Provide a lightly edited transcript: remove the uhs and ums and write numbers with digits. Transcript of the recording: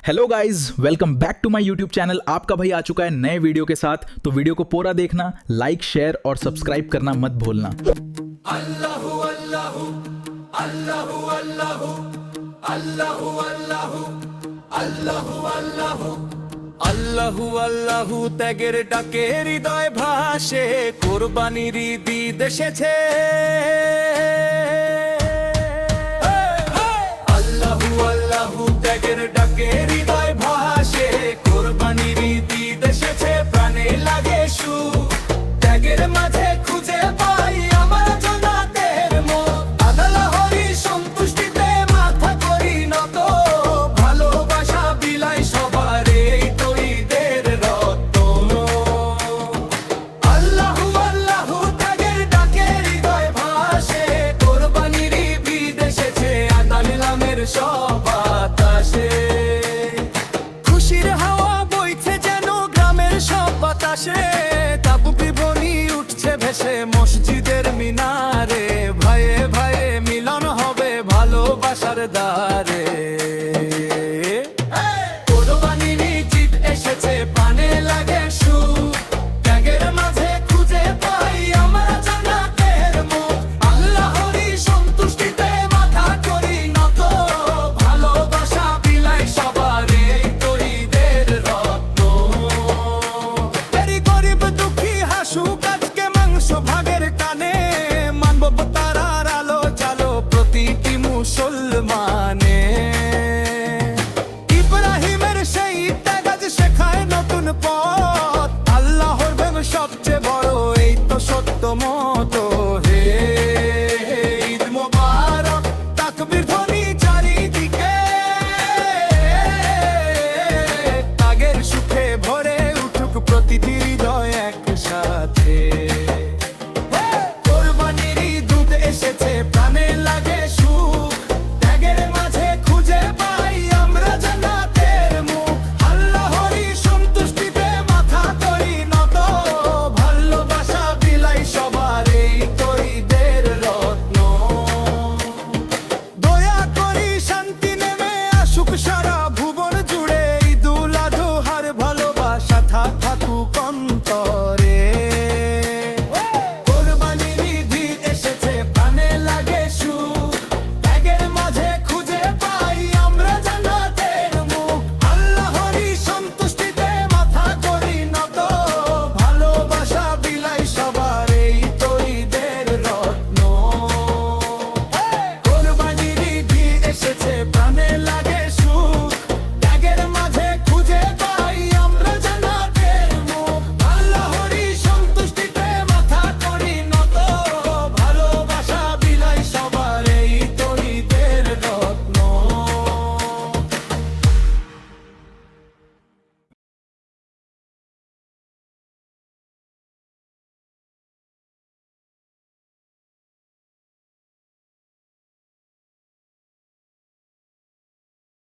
Hello guys, welcome back to my YouTube channel. आपका भाई आ चुका है नए वीडियो के साथ, तो वीडियो को पूरा देखना, लाइक शेयर और सब्सक्राइब करना मत भूलना। अल्लाहु अल्लाहु अल्लाहु अल्लाहु अल्लाहु अल्लाहु अल्लाहु अल्लाहु अल्लाहु अल्लाहु ত্যাগের ডাকে হৃদয় ভাসে, কোরবানির ঈদ এসেছে। আল্লাহু আল্লাহু ত্যাগের ডাকে হৃদয় ভাসে, কোরবানির ঈদ এসেছে। প্রাণে লাগে সুখ, ত্যাগের মাঝে খুঁজে পাই আমার জন্নাতের মুখ। আল্লাহ হরি সন্তুষ্টিতে মাথা করি নত, ভালোবাসা বিলাই সবার এই তো ঈদের রত্ন। আল্লাহু আল্লাহু ত্যাগের ডাকে হৃদয় ভাসে, কোরবানির ঈদ এসেছে। আদান ইলামের সব বাতাসে খুশির হাওয়া বইছে যেন গ্রামের সব বাতাসে। তাবুকি বনি উঠছে ভেসে মসজিদের মিনারে, ভয়ে ভয়ে মিলন হবে ভালোবাসার দ্বারে। কোরবানির ঈদ এসেছে, প্রাণে লাগে সুখ, ত্যাগের মাঝে খুঁজে পাই আমরা জান্নাতের মুখ। আল্লাহরই সন্তুষ্টিতে মাথা করি নত, ভালোবাসা বিলাই সবার এই তো ঈদের রত্ন। গরিব দুঃখী হাসুক আজকে মাংস ভাগের টানে, মানব তারার আলো জালো প্রতিটি মুসলমানে।